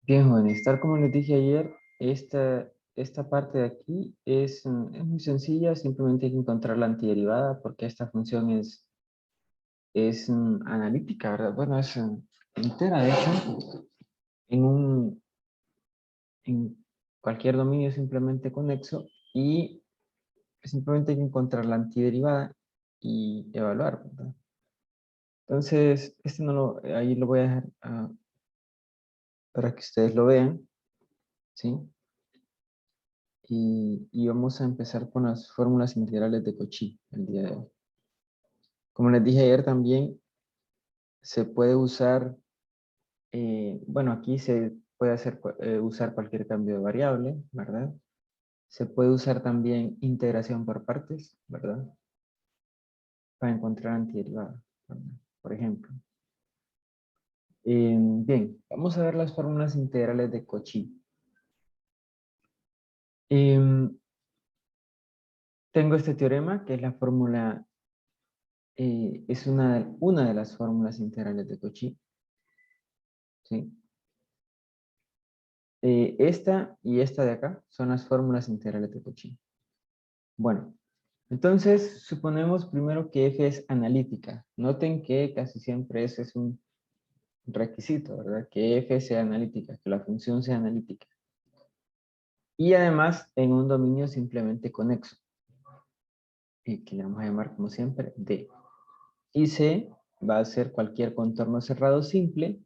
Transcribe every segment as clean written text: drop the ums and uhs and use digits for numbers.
Bien, jóvenes, tal como les dije ayer, esta parte de aquí es muy sencilla, simplemente hay que encontrar la antiderivada porque esta función es analítica, ¿verdad? Bueno, es entera, de hecho, en, un, en cualquier dominio simplemente conexo y simplemente hay que encontrar la antiderivada y evaluar, ¿verdad? Entonces, ahí lo voy a dejar para que ustedes lo vean, ¿sí? Y vamos a empezar con las fórmulas integrales de Cauchy el día de hoy. Como les dije ayer también, se puede usar, bueno, aquí se puede usar cualquier cambio de variable, ¿verdad? Se puede usar también integración por partes, ¿verdad? Para encontrar antiderivada, ¿verdad? Por ejemplo. Bien, vamos a ver las fórmulas integrales de Cauchy. Tengo este teorema, que es la fórmula, es una de las fórmulas integrales de Cauchy, ¿sí? Esta y esta de acá son las fórmulas integrales de Cauchy. Bueno, entonces suponemos primero que f es analítica. Noten que casi siempre ese es un requisito, ¿verdad? Que f sea analítica, que la función sea analítica. Y además en un dominio simplemente conexo, que le vamos a llamar como siempre D. Y C va a ser cualquier contorno cerrado simple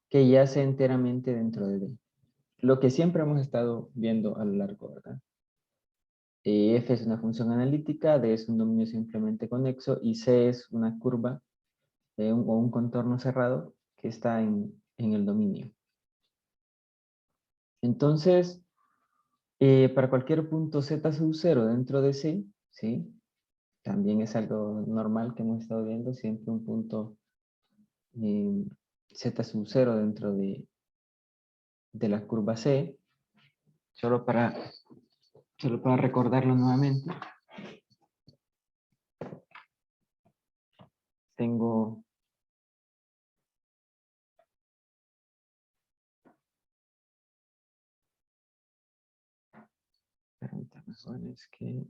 que yace enteramente dentro de D. Lo que siempre hemos estado viendo a lo largo, ¿verdad? F es una función analítica, D es un dominio simplemente conexo y C es una curva o un contorno cerrado que está en el dominio. Entonces, para cualquier punto z sub 0 dentro de C, ¿sí? También es algo normal que hemos estado viendo, siempre un punto eh, z sub 0 dentro de la curva C, solo para recordarlo nuevamente. Tengo permítanme, jóvenes, que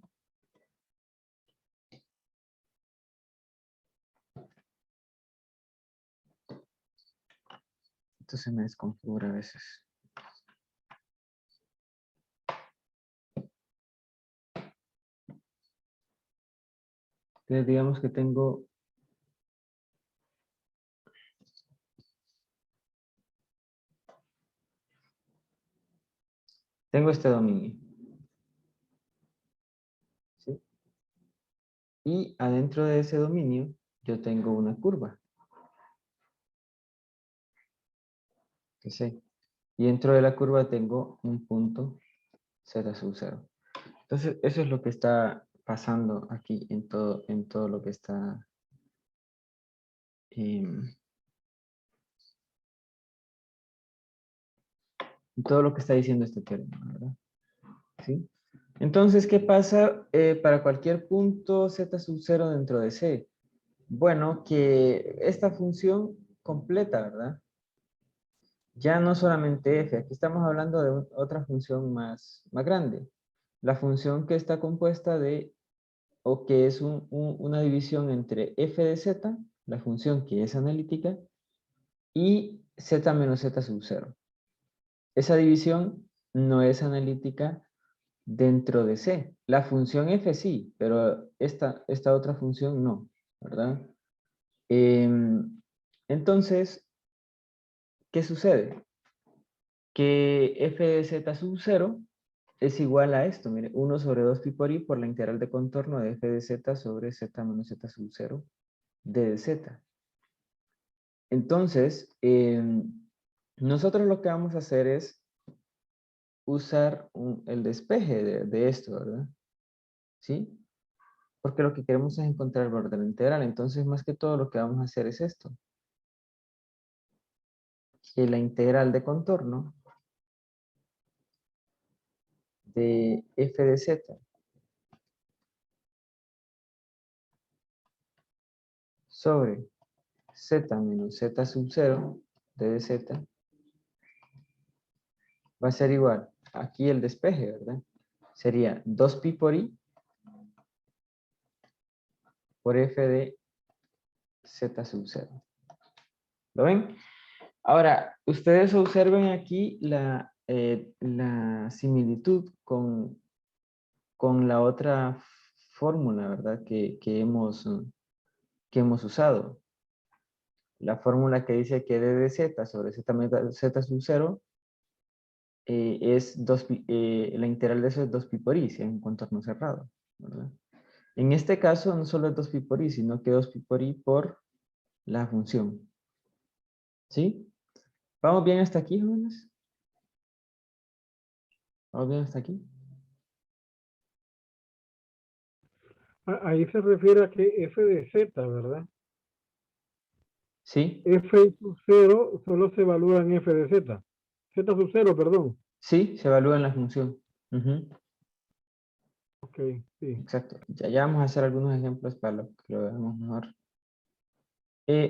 esto se me desconfigura a veces. Entonces, digamos que tengo este dominio, ¿sí? Y adentro de ese dominio yo tengo una curva, que sé. Y dentro de la curva tengo un punto z sub 0. Entonces, eso es lo que está pasando aquí en todo lo que está en todo lo que está diciendo este teorema, ¿verdad? ¿Sí? Entonces, ¿qué pasa para cualquier punto z sub 0 dentro de C? Bueno, que esta función completa, ¿verdad? Ya no solamente f, aquí estamos hablando de otra función más grande. La función que está compuesta de, o que es una división entre f de z, la función que es analítica, y z menos z sub 0. Esa división no es analítica dentro de C. La función f sí, pero esta otra función no, ¿verdad? Entonces, ¿qué sucede? Que f de z sub 0 es igual a esto, mire, 1 sobre 2 pi por i por la integral de contorno de f de z sobre z menos z sub 0 d de z. Entonces, nosotros lo que vamos a hacer es usar el despeje de esto, ¿verdad? ¿Sí? Porque lo que queremos es encontrar el valor de la integral. Entonces, más que todo, lo que vamos a hacer es esto. Que la integral de contorno de f de z sobre z menos z sub 0 d de z va a ser igual. Aquí el despeje, ¿verdad? Sería 2pi por i por f de z sub 0. ¿Lo ven? Ahora, ustedes observen aquí la similitud con la otra fórmula, ¿verdad? Que hemos usado. La fórmula que dice que d de z sobre z sub 0 es la integral de eso es 2pi por i, si es un contorno cerrado, ¿verdad? En este caso no solo es 2pi por i, sino que 2pi por i por la función. ¿Sí? ¿Vamos bien hasta aquí, jóvenes? ¿Vamos bien hasta aquí? Ahí se refiere a que f de z, ¿verdad? ¿Sí? F sub 0 solo se evalúa en f de z. Z sub 0, perdón. Sí, se evalúa en la función. Ujú, Ok, sí. exacto. Ya vamos a hacer algunos ejemplos para que lo veamos mejor.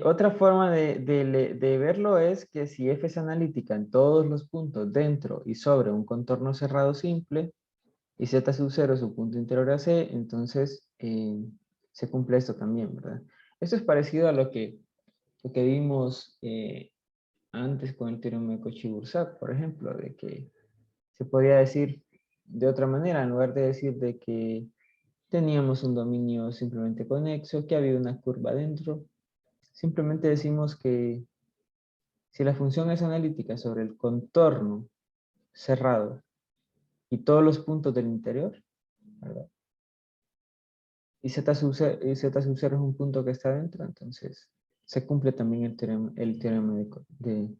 Otra forma de verlo es que si f es analítica en todos los puntos dentro y sobre un contorno cerrado simple, y z sub 0 es un punto interior a C, entonces se cumple esto también, ¿verdad? Esto es parecido a lo que vimos antes con el teorema de Cauchy-Boursac, por ejemplo, de que se podía decir de otra manera, en lugar de decir de que teníamos un dominio simplemente conexo, que había una curva dentro, simplemente decimos que si la función es analítica sobre el contorno cerrado y todos los puntos del interior, ¿verdad? Y z sub 0 es un punto que está dentro, entonces se cumple también el teorema de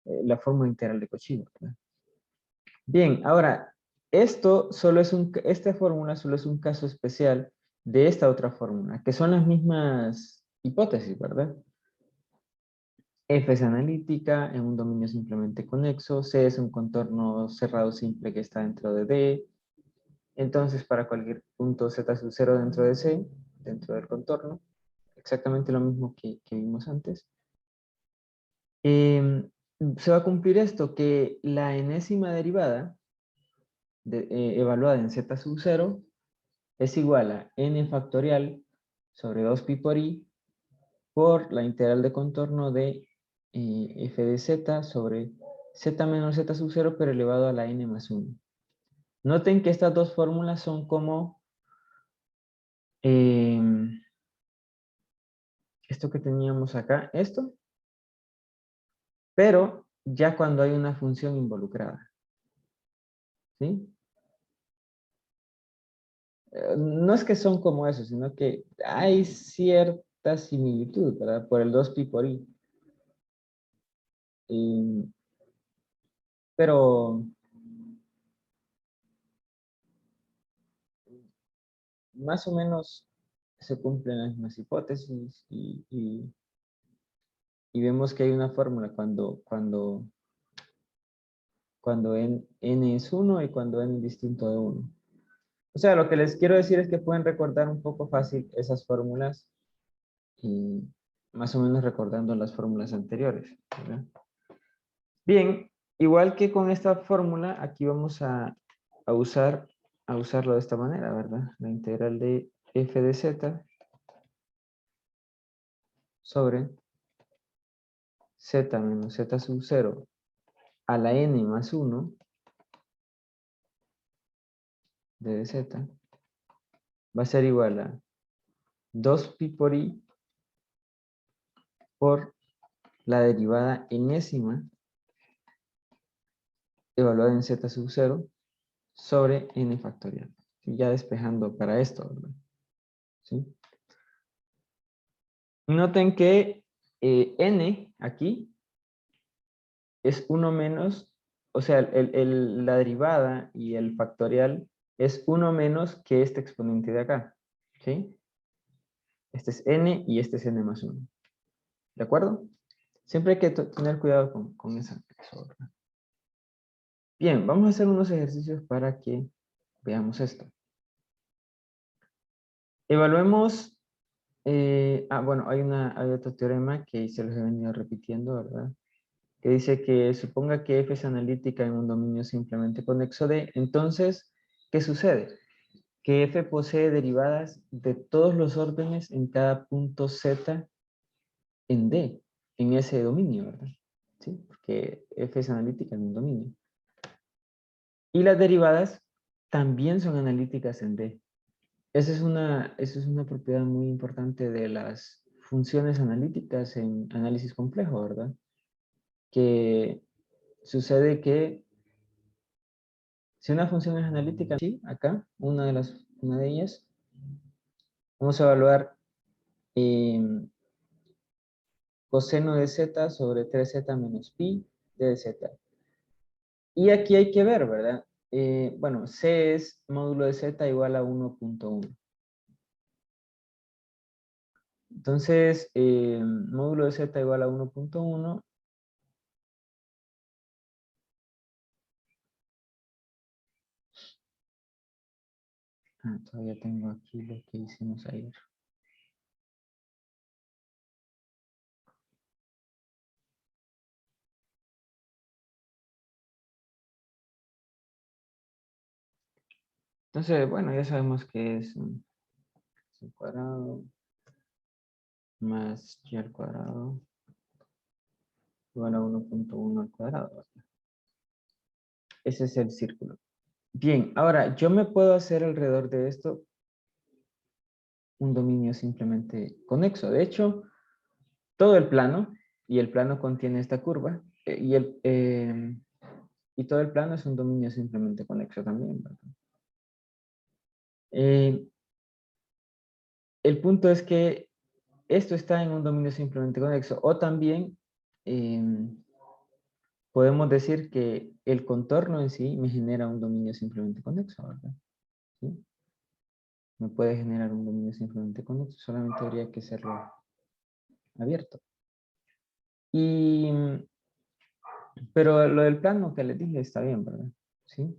la fórmula integral de Cauchy, ¿verdad? Bien, ahora, esta fórmula solo es un caso especial de esta otra fórmula, que son las mismas hipótesis, ¿verdad? F es analítica en un dominio simplemente conexo, C es un contorno cerrado simple que está dentro de D, entonces para cualquier punto z sub 0 dentro de C, dentro del contorno, exactamente lo mismo que vimos antes. Se va a cumplir esto, que la enésima derivada evaluada en z sub 0 es igual a n factorial sobre 2pi por i por la integral de contorno de f de z sobre z menos z sub 0 pero elevado a la n más 1. Noten que estas dos fórmulas son como esto que teníamos acá, esto, pero ya cuando hay una función involucrada. ¿Sí? No es que son como eso, sino que hay cierta similitud, ¿verdad? Por el 2pi por i. Pero más o menos se cumplen las mismas hipótesis y vemos que hay una fórmula cuando n es 1 y cuando n es distinto de 1. O sea, lo que les quiero decir es que pueden recordar un poco fácil esas fórmulas y más o menos recordando las fórmulas anteriores, ¿verdad? Bien, igual que con esta fórmula, aquí vamos a usarlo de esta manera, ¿verdad? La integral de f de z sobre z menos z sub 0 a la n más 1 de z va a ser igual a 2pi por i por la derivada enésima evaluada en z sub 0 sobre n factorial. Y ya despejando para esto, ¿verdad? ¿Sí? Noten que n aquí es 1 menos, o sea, la derivada y el factorial es 1 menos que este exponente de acá. ¿Sí? Este es n y este es n más 1. ¿De acuerdo? Siempre hay que tener cuidado con eso, ¿verdad? Bien, vamos a hacer unos ejercicios para que veamos esto. Evaluemos, bueno, hay otro teorema que se los he venido repitiendo, ¿verdad? que dice que suponga que f es analítica en un dominio simplemente conexo D. Entonces, ¿qué sucede? Que f posee derivadas de todos los órdenes en cada punto z en D, en ese dominio, ¿verdad? ¿Sí? Porque f es analítica en un dominio. Y las derivadas también son analíticas en D. Esa es una propiedad muy importante de las funciones analíticas en análisis complejo, ¿verdad? Que sucede que si una función es analítica, sí, acá, una de ellas, vamos a evaluar coseno de z sobre 3z menos pi de z. Y aquí hay que ver, ¿verdad? Bueno, c es módulo de z igual a 1.1. Entonces, módulo de z igual a 1.1. Todavía tengo aquí lo que hicimos ayer. Entonces, bueno, ya sabemos que es al cuadrado más y al cuadrado igual a 1.1 al cuadrado, ¿verdad? Ese es el círculo. Bien, ahora yo me puedo hacer alrededor de esto un dominio simplemente conexo. De hecho, todo el plano, y el plano contiene esta curva, y todo el plano es un dominio simplemente conexo también, ¿verdad? El punto es que esto está en un dominio simplemente conexo, o también podemos decir que el contorno en sí me genera un dominio simplemente conexo, ¿verdad? ¿Sí? Me puede generar un dominio simplemente conexo, solamente habría que hacerlo abierto. Pero lo del plano que les dije está bien, ¿verdad? ¿Sí?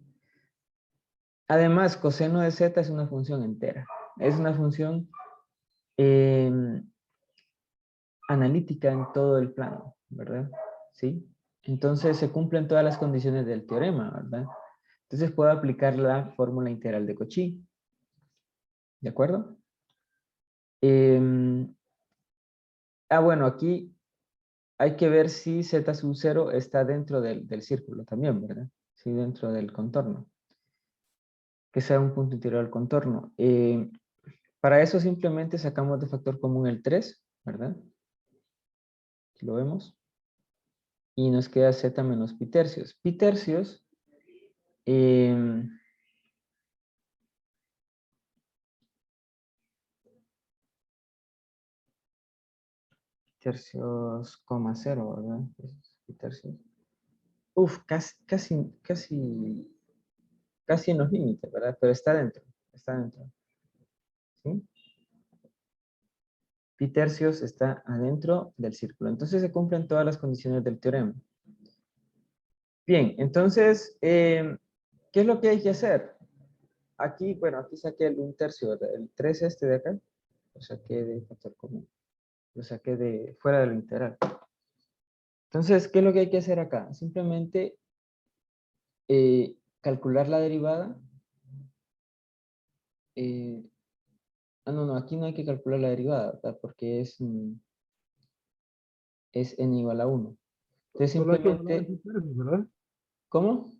Además, coseno de z es una función entera. Es una función analítica en todo el plano, ¿verdad? ¿Sí? Entonces se cumplen todas las condiciones del teorema, ¿verdad? Entonces puedo aplicar la fórmula integral de Cauchy. ¿De acuerdo? Bueno, aquí hay que ver si z sub 0 está dentro del círculo también, ¿verdad? Sí, dentro del contorno. Que sea un punto interior al contorno. Para eso simplemente sacamos de factor común el 3, ¿verdad? Aquí lo vemos. Y nos queda z menos pi tercios. Pi tercios tercios, coma cero, ¿verdad? Pi tercios. Uf, casi en los límites, ¿verdad? Pero está dentro, está dentro. ¿Sí? Pi tercios está adentro del círculo. Entonces se cumplen todas las condiciones del teorema. Bien, entonces, ¿qué es lo que hay que hacer? Aquí, bueno, aquí saqué el 1/3, ¿verdad? El 3 este de acá, lo saqué de factor común. Lo saqué de fuera del integral. Entonces, ¿qué es lo que hay que hacer acá? Simplemente calcular la derivada. No, aquí no hay que calcular la derivada, ¿verdad? Porque es n igual a 1. Entonces Solo hay que evaluar en simplemente, pi tercios, ¿verdad? ¿cómo?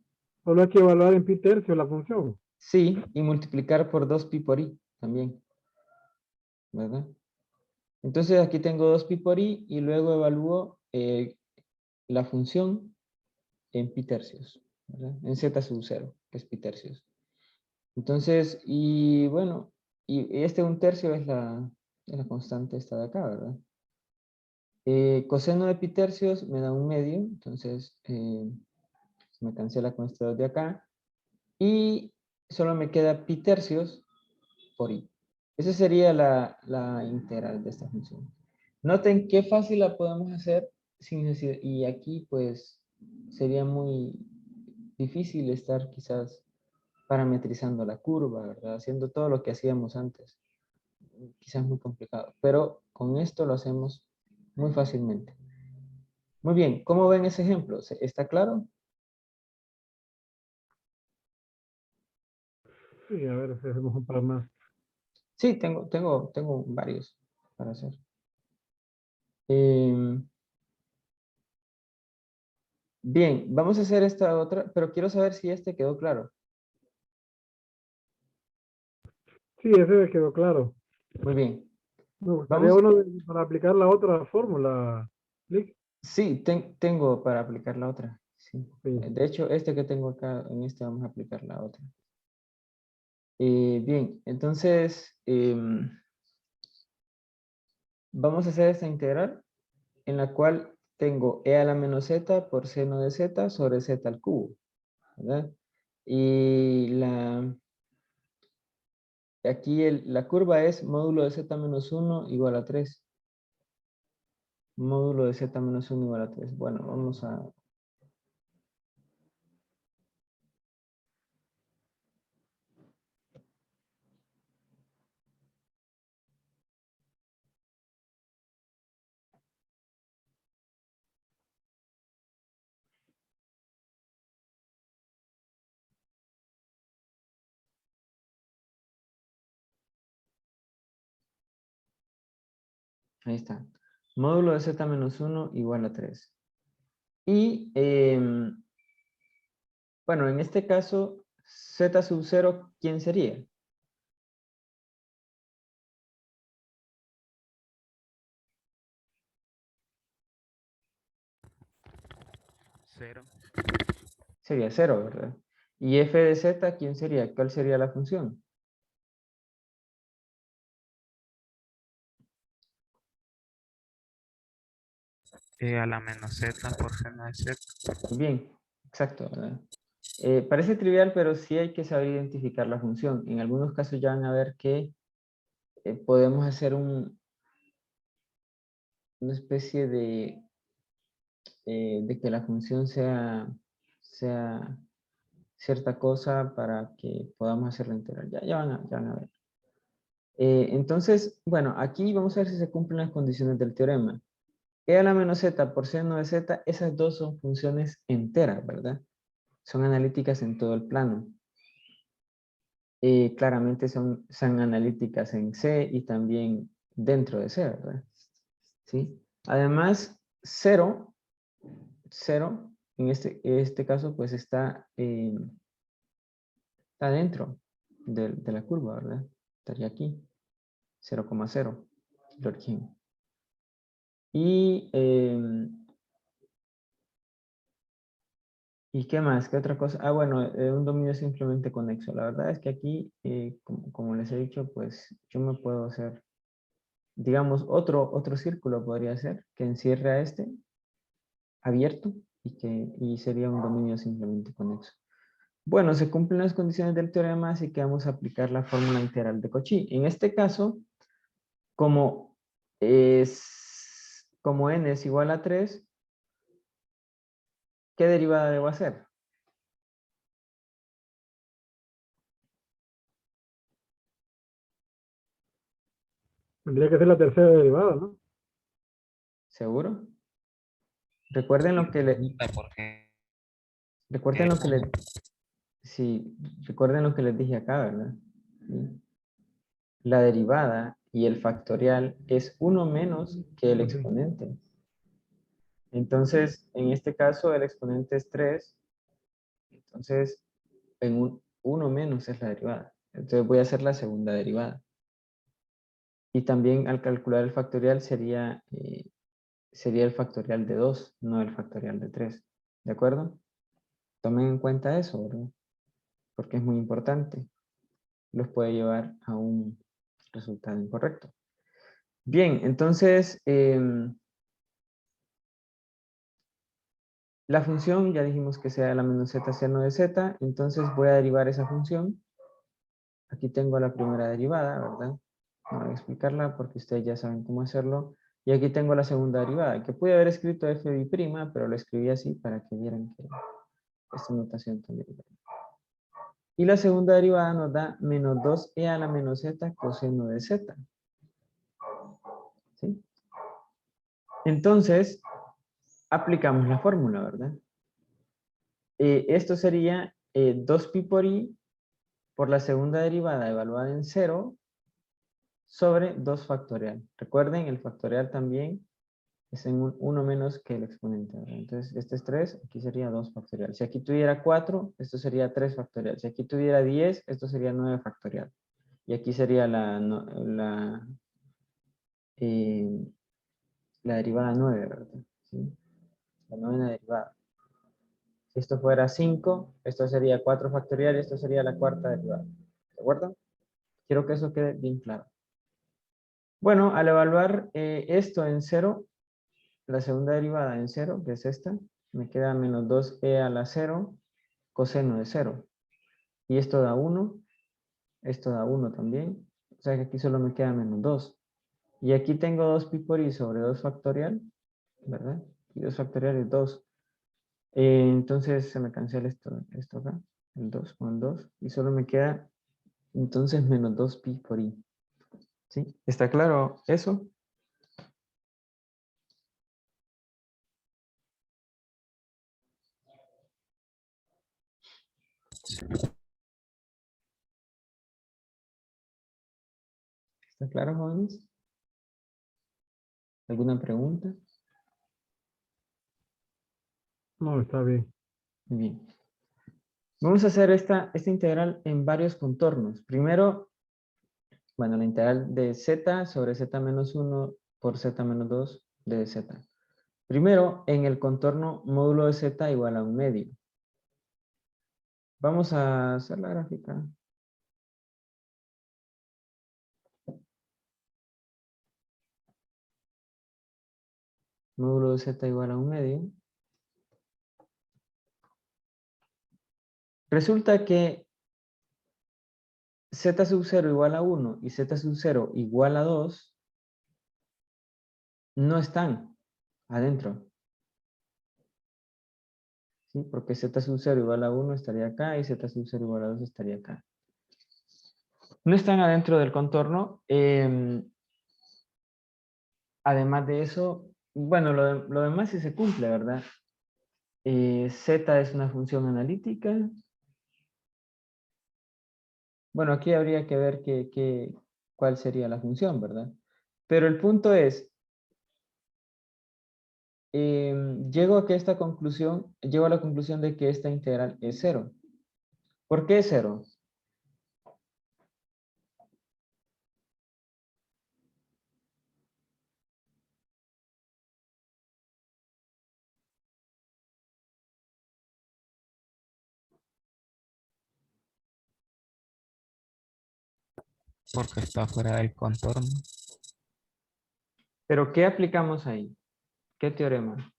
Solo hay que evaluar en pi tercios la función. Sí, y multiplicar por 2pi por i también, ¿verdad? Entonces aquí tengo 2pi por i y luego evalúo la función en pi tercios, ¿verdad? En z sub 0, que es pi tercios. Entonces, y bueno, y este 1/3 es la constante esta de acá, ¿verdad? Coseno de pi tercios me da 1/2, entonces me cancela con este 2 de acá. Y solo me queda pi tercios por i. Esa sería la integral de esta función. Noten qué fácil la podemos hacer sin necesidad, y aquí pues sería muy difícil estar quizás parametrizando la curva, ¿verdad? Haciendo todo lo que hacíamos antes. Quizás muy complicado, pero con esto lo hacemos muy fácilmente. Muy bien, ¿cómo ven ese ejemplo? ¿Está claro? Sí, a ver si hacemos un par más. Sí, tengo varios para hacer. Em, bien, vamos a hacer esta otra, pero quiero saber si este quedó claro. Sí, ese me quedó claro. Muy bien. Me gustaría Vamos, uno para aplicar la otra fórmula. Lick. sí, tengo para aplicar la otra. Sí. Sí. De hecho, este que tengo acá, en este vamos a aplicar la otra. Bien, entonces vamos a hacer esta integral en la cual tengo e a la menos z por seno de z sobre z al cubo, ¿verdad? Y aquí la curva es módulo de z menos 1 igual a 3. Módulo de z menos 1 igual a 3. Bueno, vamos a... Ahí está. Módulo de z menos 1 igual a 3. Y, bueno, en este caso, z sub 0, ¿quién sería? Cero. Sería 0, ¿verdad? Y f de z, ¿quién sería? ¿Cuál sería la función? E a la menos z por seno de z. Muy bien, exacto, ¿verdad? Parece trivial, pero sí hay que saber identificar la función. En algunos casos ya van a ver que podemos hacer una especie de que la función sea cierta cosa para que podamos hacerla integral. Ya van a ver. Entonces, bueno, aquí vamos a ver si se cumplen las condiciones del teorema. E a la menos z por seno de z, esas dos son funciones enteras, ¿verdad? Son analíticas en todo el plano. Claramente son analíticas en C y también dentro de C, ¿verdad? ¿Sí? Además, 0, en este caso, pues está dentro de la curva, ¿verdad? Estaría aquí, 0,0, el origen. ¿Y qué más? ¿Qué otra cosa? Ah, bueno, un dominio simplemente conexo. La verdad es que aquí, como les he dicho, pues yo me puedo hacer, digamos, otro círculo podría ser que encierre a este abierto y sería un dominio simplemente conexo. Bueno, se cumplen las condiciones del teorema, así que vamos a aplicar la fórmula integral de Cauchy. En este caso, como n es igual a 3, ¿qué derivada debo hacer? Tendría que ser la tercera derivada, ¿no? ¿Seguro? Recuerden lo que le, Pregunta porque recuerden lo que le, sí, recuerden lo que les dije acá, ¿verdad? Sí. La derivada y el factorial es uno menos que el Pues sí. exponente. Entonces, en este caso, el exponente es 3. Entonces, en 1 menos es la derivada. Entonces, voy a hacer la segunda derivada. Y también al calcular el factorial sería el factorial de 2, no el factorial de 3. ¿De acuerdo? Tomen en cuenta eso, ¿verdad? Porque es muy importante. Los puede llevar a un resultado incorrecto. Bien, entonces, la función, ya dijimos que sea la menos z seno de z, entonces voy a derivar esa función. Aquí tengo la primera derivada, ¿verdad? No voy a explicarla porque ustedes ya saben cómo hacerlo. Y aquí tengo la segunda derivada, que pude haber escrito f' pero lo escribí así para que vieran que esta notación también. Y la segunda derivada nos da menos 2e a la menos z coseno de z. ¿Sí? Entonces, aplicamos la fórmula, ¿verdad? Esto sería 2pi por i por la segunda derivada evaluada en 0 sobre 2 factorial. Recuerden, el factorial también es en 1 menos que el exponente, ¿verdad? Entonces, este es 3, aquí sería 2 factorial. Si aquí tuviera 4, esto sería 3 factorial. Si aquí tuviera 10, esto sería 9 factorial. Y aquí sería la derivada 9, ¿verdad? ¿Sí? La novena derivada. Si esto fuera 5, esto sería 4 factorial y esto sería la cuarta derivada. ¿De acuerdo? Quiero que eso quede bien claro. Bueno, al evaluar esto en 0, la segunda derivada en 0, que es esta, me queda menos 2e a la 0 coseno de 0. Y esto da 1, esto da 1 también. O sea que aquí solo me queda menos 2. Y aquí tengo 2pi por i sobre 2 factorial, ¿verdad? Y 2 factorial es 2. Entonces se me cancela esto acá, el 2 con el 2. Y solo me queda entonces menos 2pi por i. ¿Sí? ¿Está claro eso? ¿Está claro, jóvenes? ¿Alguna pregunta? No, está bien. Bien. Vamos a hacer esta integral en varios contornos. Primero, bueno, la integral de z sobre z menos 1 por z menos 2 de z. Primero, en el contorno módulo de z igual a 1/2. Vamos a hacer la gráfica. Módulo de z igual a 1/2. Resulta que z sub 0 igual a 1 y z sub 0 igual a 2 no están adentro. ¿Sí? Porque z sub 0 igual a 1 estaría acá y z sub 0 igual a 2 estaría acá. No están adentro del contorno. Además de eso, bueno, lo demás sí se cumple, ¿verdad? Z es una función analítica. Bueno, aquí habría que ver cuál sería la función, ¿verdad? Pero el punto es, llego a la conclusión de que esta integral es 0. ¿Por qué es 0? Porque está fuera del contorno. ¿Pero qué aplicamos ahí? ¿Qué teorema?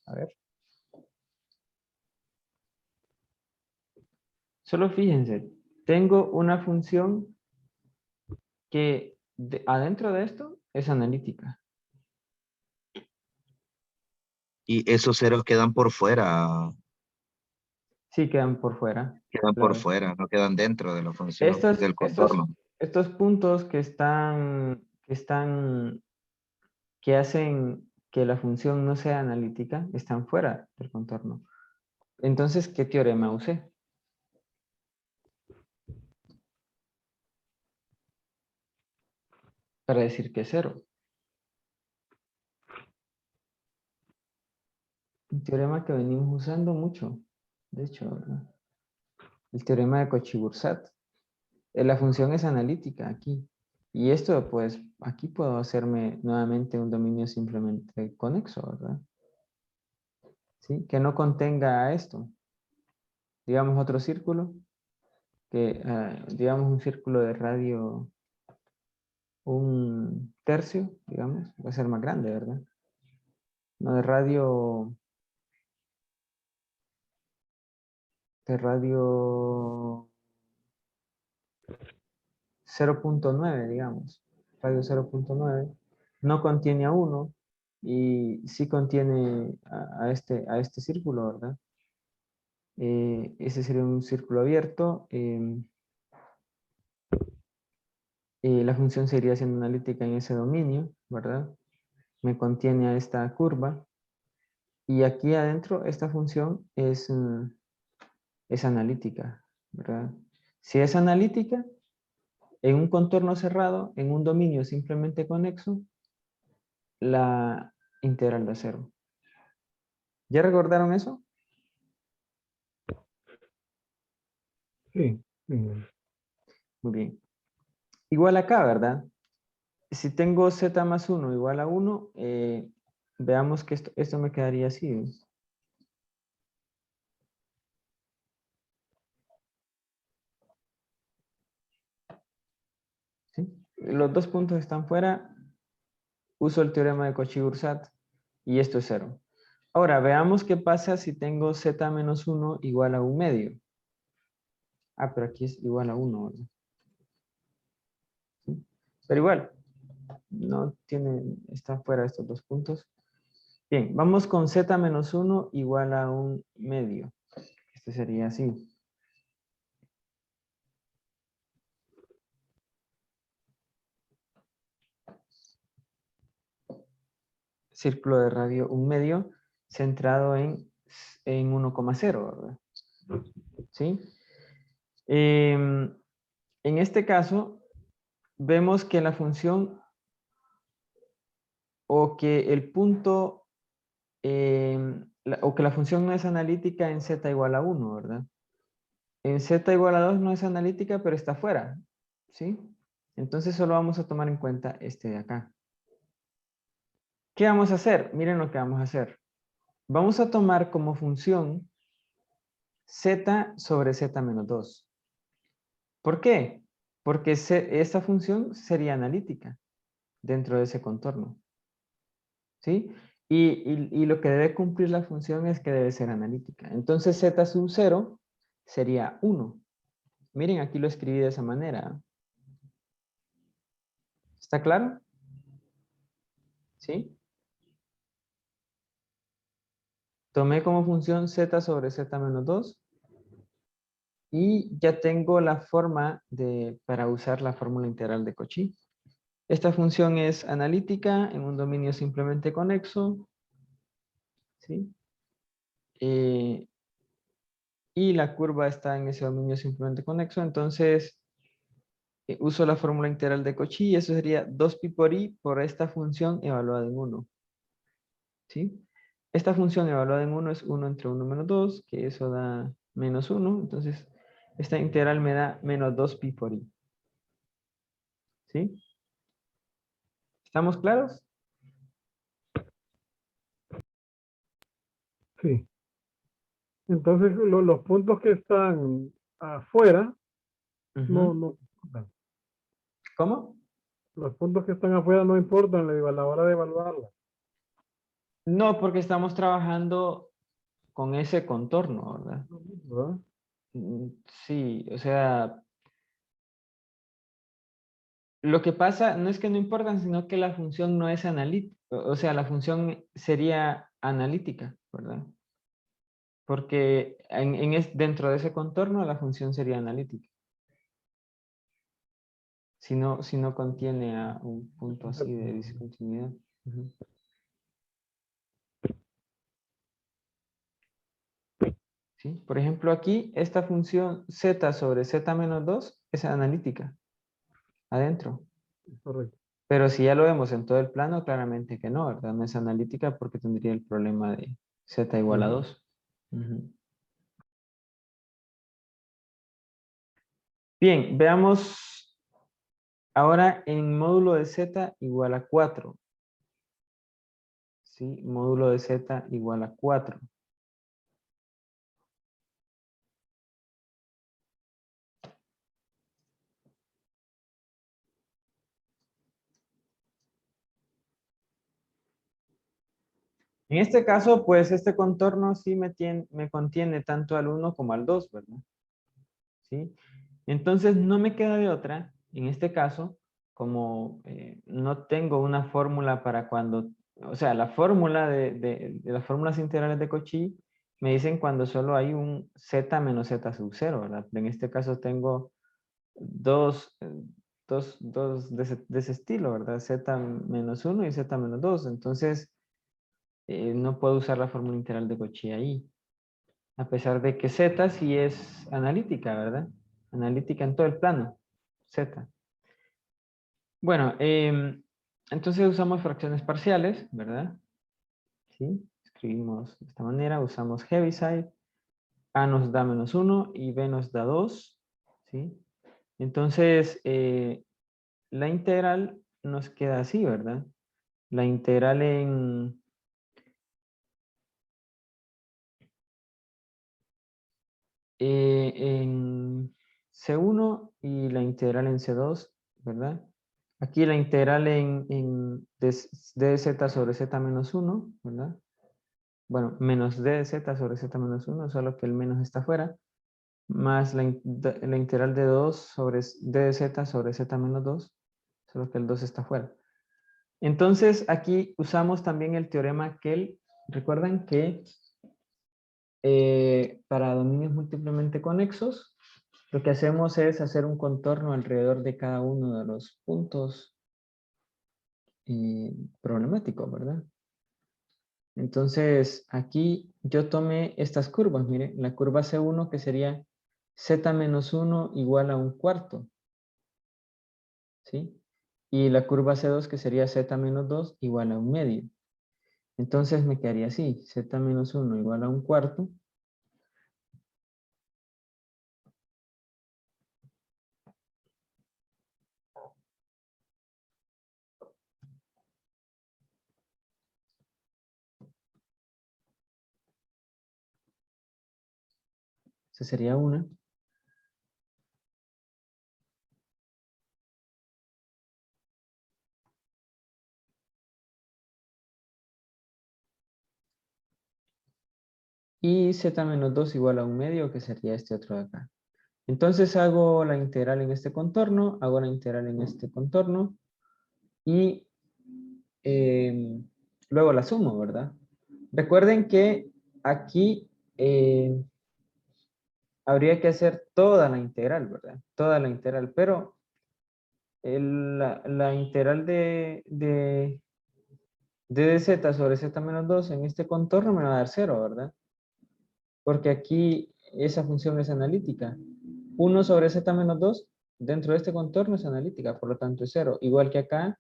A ver. Solo fíjense, tengo una función que adentro de esto es analítica. Y esos ceros quedan por fuera, Sí, quedan por fuera. Claro. no quedan dentro de la función, Estos, del estos, contorno. estos puntos que hacen que la función no sea analítica, están fuera del contorno. Entonces, ¿qué teorema usé? Para decir que es 0. Un teorema que venimos usando mucho, de hecho, ¿verdad? El teorema de Cauchy-Boursat. La función es analítica aquí. Y esto, pues, aquí puedo hacerme nuevamente un dominio simplemente conexo, ¿verdad? ¿Sí? Que no contenga esto. Digamos otro círculo, digamos un círculo de radio 1/3, digamos, va a ser más grande, ¿verdad? No, de radio 0.9, digamos. radio 0.9, no contiene a 1 y sí contiene a este círculo, ¿verdad? Ese sería un círculo abierto. La función seguiría siendo analítica en ese dominio, ¿verdad? Me contiene a esta curva. Y aquí adentro esta función es analítica, ¿verdad? Si es analítica, en un contorno cerrado, en un dominio simplemente conexo, la integral de cero. ¿Ya recordaron eso? Sí. Sí. Muy bien. Igual acá, ¿verdad? Si tengo z más 1 igual a 1, veamos que esto me quedaría así, ¿eh? ¿Sí? Los dos puntos están fuera. Uso el teorema de Cauchy-Grosset y esto es 0. Ahora, veamos qué pasa si tengo z menos 1 igual a 1 medio. Ah, pero aquí es igual a 1, ¿verdad? ¿Sí? Pero igual, no tiene, está fuera estos dos puntos. Bien, vamos con z menos 1 igual a 1 medio. Este sería así. Círculo de radio 1 medio centrado en 1,0, ¿verdad? ¿Sí? En este caso, vemos que la función o que el punto o que la función no es analítica en z igual a 1, ¿verdad? En z igual a 2 no es analítica, pero está fuera, ¿sí? Entonces solo vamos a tomar en cuenta este de acá. ¿Qué vamos a hacer? Miren lo que vamos a hacer. Vamos a tomar como función z sobre z menos 2. ¿Por qué? Porque esta función sería analítica dentro de ese contorno, ¿sí? Y lo que debe cumplir la función es que debe ser analítica. Entonces z sub 0 sería 1. Miren, aquí lo escribí de esa manera. ¿Está claro? ¿Sí? Tomé como función z sobre z menos 2 y ya tengo la forma para usar la fórmula integral de Cauchy. Esta función es analítica en un dominio simplemente conexo, ¿sí? Y la curva está en ese dominio simplemente conexo, entonces uso la fórmula integral de Cauchy y eso sería 2pi por i por esta función evaluada en 1. ¿Sí? Esta función evaluada en 1 es 1 entre 1 menos 2, que eso da menos 1. Entonces, esta integral me da menos 2pi por i. ¿Sí? ¿Estamos claros? Sí. Entonces, los puntos que están afuera, no importan. ¿Cómo? Los puntos que están afuera no importan a la hora de evaluarla. No, porque estamos trabajando con ese contorno, ¿verdad? ¿Verdad? Sí, o sea, lo que pasa no es que no importan, sino que la función no es analítica. O sea, la función sería analítica, ¿verdad? Porque dentro de ese contorno la función sería analítica. Si no contiene a un punto así de discontinuidad. Ujú. ¿Sí? Por ejemplo, aquí esta función z sobre z menos 2 es analítica, adentro. Correcto. Pero si ya lo vemos en todo el plano, claramente que no, ¿verdad? No es analítica porque tendría el problema de z igual a 2. Ujú. Bien, veamos ahora en módulo de z igual a 4. ¿Sí? Módulo de z igual a 4. En este caso, pues este contorno sí me contiene tanto al 1 como al 2, ¿verdad? ¿Sí? Entonces no me queda de otra, en este caso, como no tengo una fórmula para cuando, o sea, la fórmula de las fórmulas integrales de Cauchy me dicen cuando solo hay un z menos z sub 0, ¿verdad? En este caso tengo dos de ese estilo, ¿verdad? Z menos 1 y z menos 2. Entonces, no puedo usar la fórmula integral de Cauchy ahí. A pesar de que z sí es analítica, ¿verdad? Analítica en todo el plano. Z. Bueno, entonces usamos fracciones parciales, ¿verdad? ¿Sí? Escribimos de esta manera, usamos Heaviside. A nos da menos 1 y B nos da 2. ¿Sí? Entonces, la integral nos queda así, ¿verdad? La integral en C1 y la integral en C2, ¿verdad? Aquí la integral en dz sobre z menos 1, ¿verdad? Bueno, menos d de z sobre z menos 1, solo que el menos está afuera, más la integral de 2 sobre d de z sobre z menos 2, solo que el 2 está afuera. Entonces, aquí usamos también el teorema Kell. Recuerdan que para dominios múltiplemente conexos, lo que hacemos es hacer un contorno alrededor de cada uno de los puntos problemáticos, ¿verdad? Entonces, aquí yo tomé estas curvas, mire, la curva C1 que sería z menos 1 igual a un cuarto, ¿sí? Y la curva C2 que sería z menos 2 igual a un medio. Entonces me quedaría así, z menos 1 igual a un cuarto. Esa sería una. Y z menos 2 igual a un medio, que sería este otro de acá. Entonces hago la integral en este contorno, hago la integral en este contorno y luego la sumo, ¿verdad? Recuerden que aquí habría que hacer toda la integral, ¿verdad? Toda la integral, pero la integral de dz sobre z menos 2 en este contorno me va a dar 0, ¿verdad? Porque aquí esa función es analítica. 1 sobre z menos 2 dentro de este contorno es analítica, por lo tanto es 0. Igual que acá,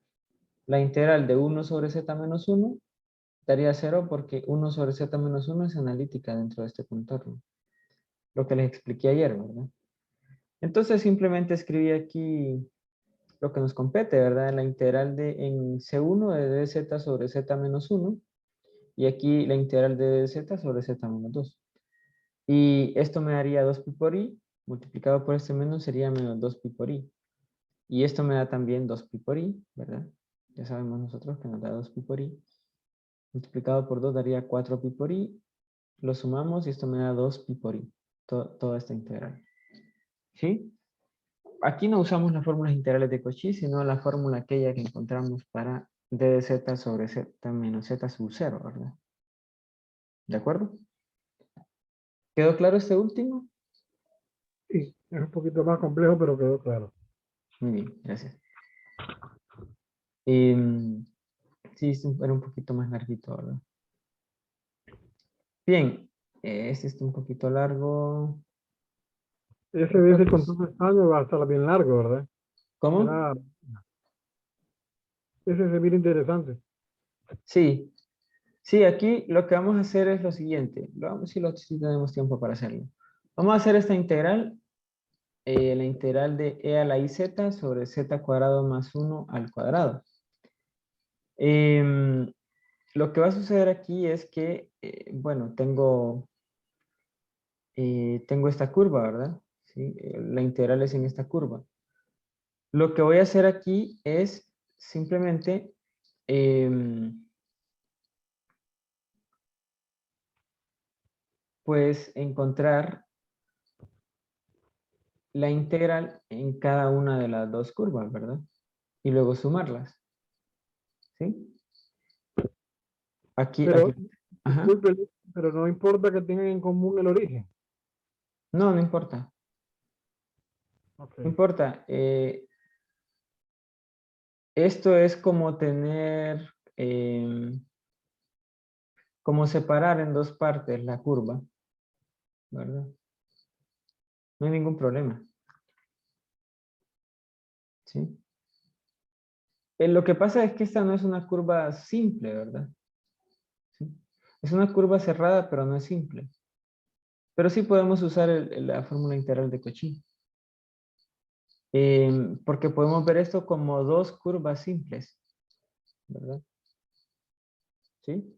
la integral de 1 sobre z menos 1 daría 0 porque 1 sobre z menos 1 es analítica dentro de este contorno. Lo que les expliqué ayer, ¿verdad? Entonces simplemente escribí aquí lo que nos compete, ¿verdad? La integral en C1 de dz sobre z menos 1 y aquí la integral de dz sobre z menos 2. Y esto me daría 2 pi por i, multiplicado por este menos sería menos 2 pi por i. Y esto me da también 2 pi por i, ¿verdad? Ya sabemos nosotros que nos da 2 pi por i. Multiplicado por 2 daría 4 pi por i. Lo sumamos y esto me da 2 pi por i. Toda esta integral. ¿Sí? Aquí no usamos las fórmulas integrales de Cauchy, sino la fórmula aquella que encontramos para d de z sobre z menos z sub 0, ¿verdad? ¿De acuerdo? ¿Quedó claro este último? Sí, es un poquito más complejo, pero quedó claro. Muy bien, gracias. Sí, era un poquito más larguito, ¿verdad? Bien, este está un poquito largo. Ese de ese control extraño va a estar bien largo, ¿verdad? ¿Cómo? Ese se mira interesante. Sí, sí, aquí lo que vamos a hacer es lo siguiente. Si tenemos tiempo para hacerlo. Vamos a hacer esta integral, la integral de e a la iz sobre z cuadrado más 1 al cuadrado. Lo que va a suceder aquí es que, bueno, tengo esta curva, ¿verdad? ¿Sí? La integral es en esta curva. Lo que voy a hacer aquí es simplemente pues encontrar la integral en cada una de las dos curvas, ¿verdad? y luego sumarlas. ¿Sí? Aquí, Pero, ajá. disculpe, pero no importa que tengan en común el origen. No, no importa. Ok. No importa. Esto es como tener, como separar en dos partes la curva, ¿verdad? No hay ningún problema. ¿Sí? Lo que pasa es que esta no es una curva simple, ¿verdad? ¿Sí? Es una curva cerrada, pero no es simple. Pero sí podemos usar la fórmula integral de Cauchy. Porque podemos ver esto como dos curvas simples, ¿verdad? ¿Sí?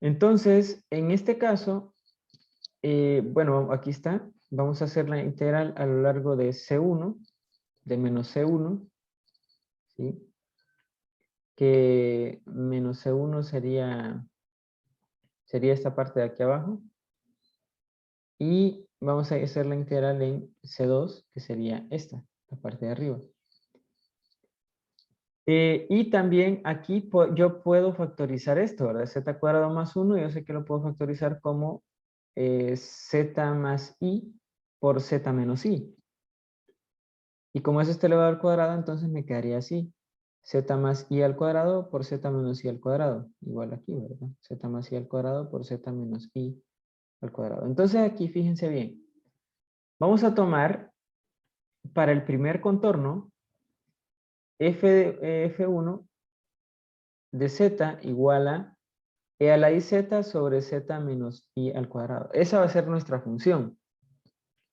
Entonces, en este caso, bueno, aquí está. Vamos a hacer la integral a lo largo de C1, de menos C1, ¿sí? Que menos C1 sería esta parte de aquí abajo. Y vamos a hacer la integral en C2, que sería esta, la parte de arriba. Y también aquí yo puedo factorizar esto, ¿verdad? Z cuadrado más 1, yo sé que lo puedo factorizar como Z más I por Z menos I. Y como eso está elevado al cuadrado, entonces me quedaría así. Z más I al cuadrado por Z menos I al cuadrado. Igual aquí, ¿verdad? Z más I al cuadrado por Z menos I al cuadrado. Entonces aquí, fíjense bien. Vamos a tomar para el primer contorno F1 de Z igual a E a la IZ sobre Z menos I al cuadrado. Esa va a ser nuestra función.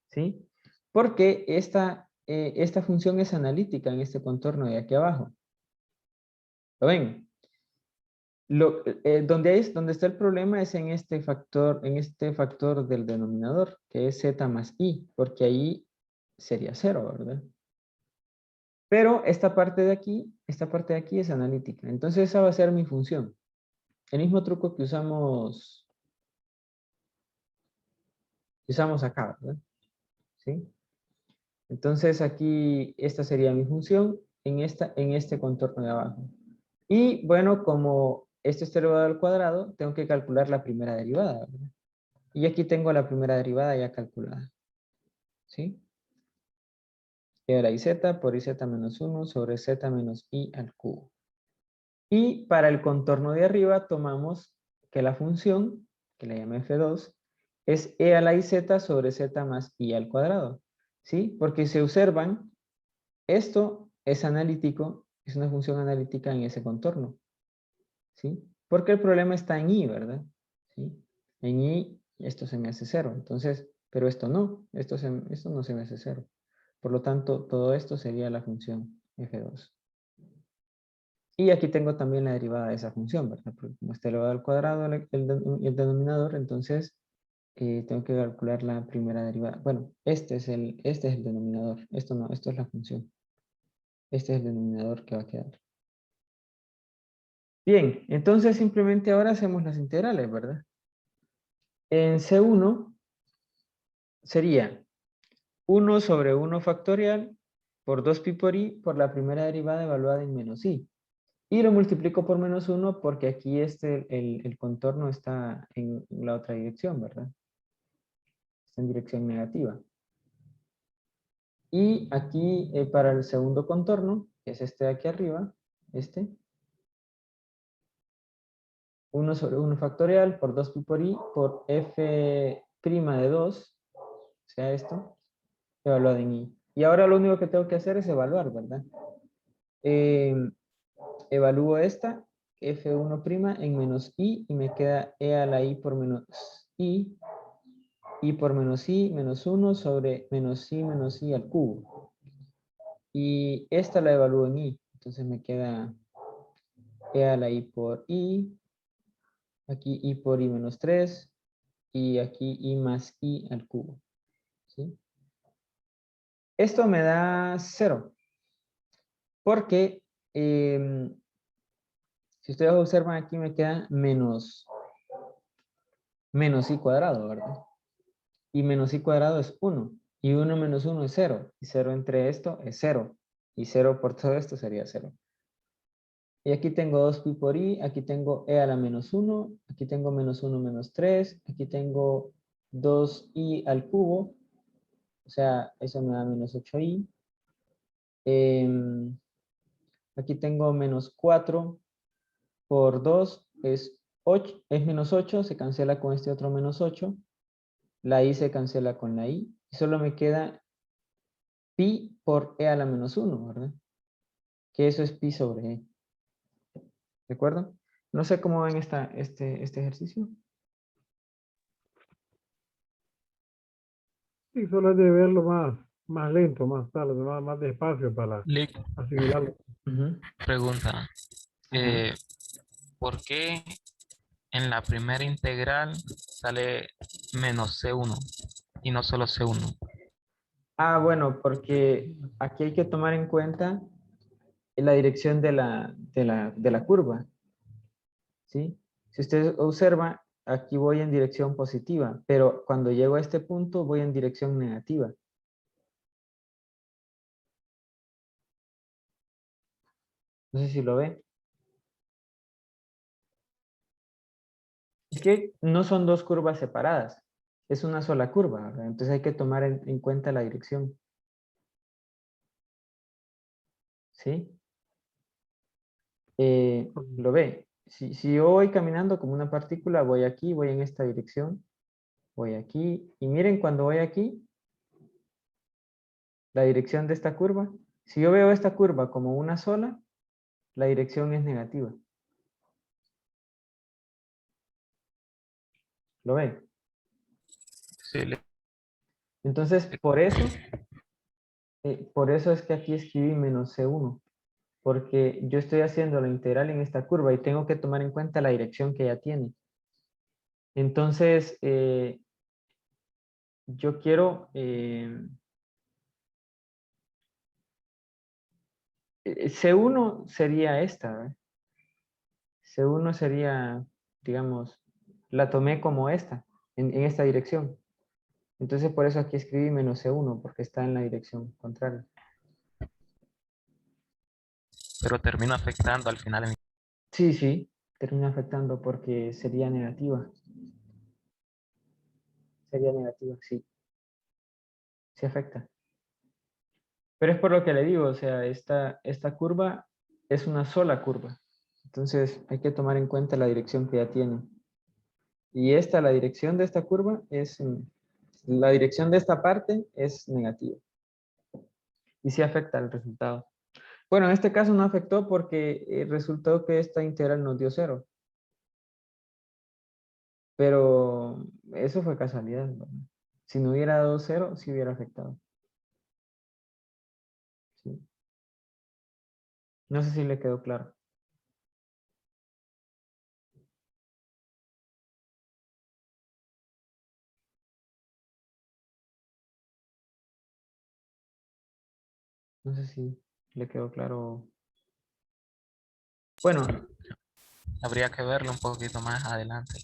¿Sí? Porque esta función es analítica en este contorno de aquí abajo. ¿Lo ven? Donde está el problema es en este factor del denominador, que es Z más I, porque ahí sería 0, ¿verdad? Pero esta parte de aquí es analítica. Entonces esa va a ser mi función. El mismo truco que usamos acá, ¿verdad? ¿Sí? Entonces aquí esta sería mi función en este contorno de abajo. Y bueno, como esto está elevado al cuadrado, tengo que calcular la primera derivada, ¿verdad? Y aquí tengo la primera derivada ya calculada. ¿Sí? E a la iz por iz menos 1 sobre z menos i al cubo. Y para el contorno de arriba tomamos que la función, que la llamo f2, es e a la iz sobre z más i al cuadrado. ¿Sí? Porque si observan, esto es analítico, es una función analítica en ese contorno. ¿Sí? Porque el problema está en i, ¿verdad? ¿Sí? En i esto se me hace 0. Entonces, pero esto no, esto no se me hace 0. Por lo tanto, todo esto sería la función f2. Y aquí tengo también la derivada de esa función, ¿verdad? Porque como está elevado al cuadrado el denominador, entonces tengo que calcular la primera derivada. Bueno, este es el denominador. Esto no, esto es la función. Este es el denominador que va a quedar. Bien, entonces simplemente ahora hacemos las integrales, ¿verdad? En C1 sería 1 sobre 1 factorial por 2 pi por i por la primera derivada evaluada en menos i. Y lo multiplico por menos 1 porque aquí el contorno está en la otra dirección, ¿verdad? Está en dirección negativa. Y aquí para el segundo contorno, que es este de aquí arriba, 1 sobre 1 factorial por 2 pi por i por f' de 2, o sea esto, evaluado en i. Y ahora lo único que tengo que hacer es evaluar, ¿verdad? Evalúo esta, f1' en menos i, y me queda e a la i por menos i por menos i, menos 1 sobre menos i al cubo. Y esta la evalúo en i, entonces me queda e a la i por i, aquí i por i menos 3, y aquí i más i al cubo. ¿Sí? Esto me da 0, porque si ustedes observan aquí me queda menos i cuadrado, ¿verdad? Y menos i cuadrado es 1. Y 1 menos 1 es 0. Y 0 entre esto es 0. Y 0 por todo esto sería 0. Y aquí tengo 2pi por i, aquí tengo e a la menos 1, aquí tengo menos 1 menos 3, aquí tengo 2i al cubo, o sea, eso me da menos 8i. Aquí tengo menos 4 por 2 es 8, es menos 8, se cancela con este otro menos 8. La i se cancela con la i. Y solo me queda pi por e a la menos 1, ¿verdad? Que eso es pi sobre e. ¿De acuerdo? No sé cómo ven este ejercicio. Sí, solo es de verlo más lento, más tarde, más despacio para Lick, asimilarlo. Ujú. pregunta. Ajá. ¿Por qué en la primera integral sale menos C1 y no solo C1? Ah, bueno, porque aquí hay que tomar en cuenta la dirección de la curva, ¿sí? Si usted observa, aquí voy en dirección positiva, pero cuando llego a este punto voy en dirección negativa. No sé si lo ve. Es que no son dos curvas separadas, es una sola curva, ¿verdad? Entonces hay que tomar en cuenta la dirección, ¿sí? Lo ve. Si yo voy caminando como una partícula, voy aquí, voy en esta dirección, voy aquí, y miren cuando voy aquí, la dirección de esta curva. Si yo veo esta curva como una sola, la dirección es negativa. ¿Lo ve? Sí, Entonces, por eso es que aquí escribí menos C1, porque yo estoy haciendo la integral en esta curva y tengo que tomar en cuenta la dirección que ya tiene. Entonces, yo quiero... C1 sería esta, ¿eh? C1 sería, digamos, la tomé como esta, en esta dirección. Entonces por eso aquí escribí menos C1, porque está en la dirección contraria. pero termina afectando al final. Sí, sí, termina afectando porque sería negativa. Sería negativa, sí. Sí afecta. Pero es por lo que le digo, o sea, esta curva es una sola curva. Entonces hay que tomar en cuenta la dirección que ya tiene. Y la dirección de esta curva es, la dirección de esta parte es negativa. Y sí afecta el resultado. Bueno, en este caso no afectó porque resultó que esta integral nos dio 0. Pero eso fue casualidad, ¿verdad? Si no hubiera dado 0, sí hubiera afectado. Sí. No sé si le quedó claro. No sé si le quedó claro. Bueno, Habría que verlo un poquito más adelante.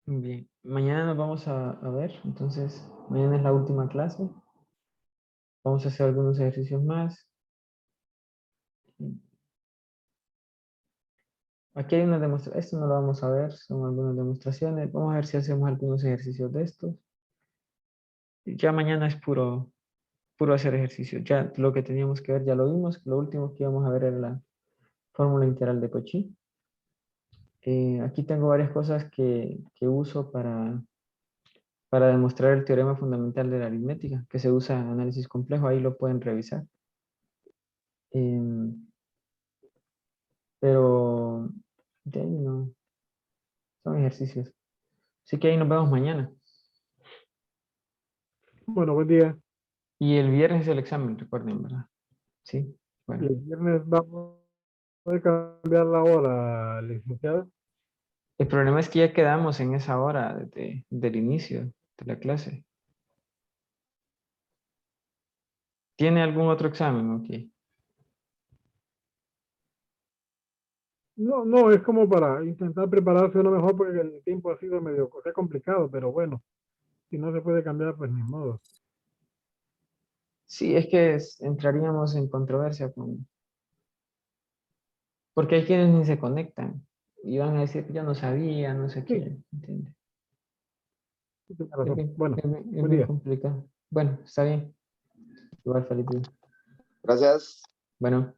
bien. Mañana nos vamos a ver. Entonces, mañana es la última clase. Vamos a hacer algunos ejercicios más. Aquí hay una demostración. Esto no lo vamos a ver. Son algunas demostraciones. Vamos a ver si hacemos algunos ejercicios de estos. Ya mañana es puro hacer ejercicio. Ya lo que teníamos que ver ya lo vimos. Lo último que íbamos a ver era la fórmula integral de Cauchy. Aquí tengo varias cosas que uso para demostrar el teorema fundamental de la aritmética, que se usa en análisis complejo. Ahí lo pueden revisar. Pero de ahí no, son ejercicios. Así que ahí nos vemos mañana. Bueno, buen día. Y el viernes es el examen, recuerden, ¿verdad? Sí, Y bueno. el viernes vamos a cambiar la hora, licenciado. El problema es que ya quedamos en esa hora del inicio de la clase. ¿Tiene algún otro examen? Ok. No, no, es como para intentar prepararse uno mejor porque el tiempo ha sido medio complicado, pero bueno, si no se puede cambiar, pues ni modo. Sí, es que entraríamos en controversia con... Porque hay quienes ni se conectan y van a decir que yo no sabía, no sé Sí, qué, ¿entiendes? sí, tiene Es razón. bien, Bueno, es buen bien día. complicado. Bueno, está bien. Igual, feliz día. Gracias. Bueno.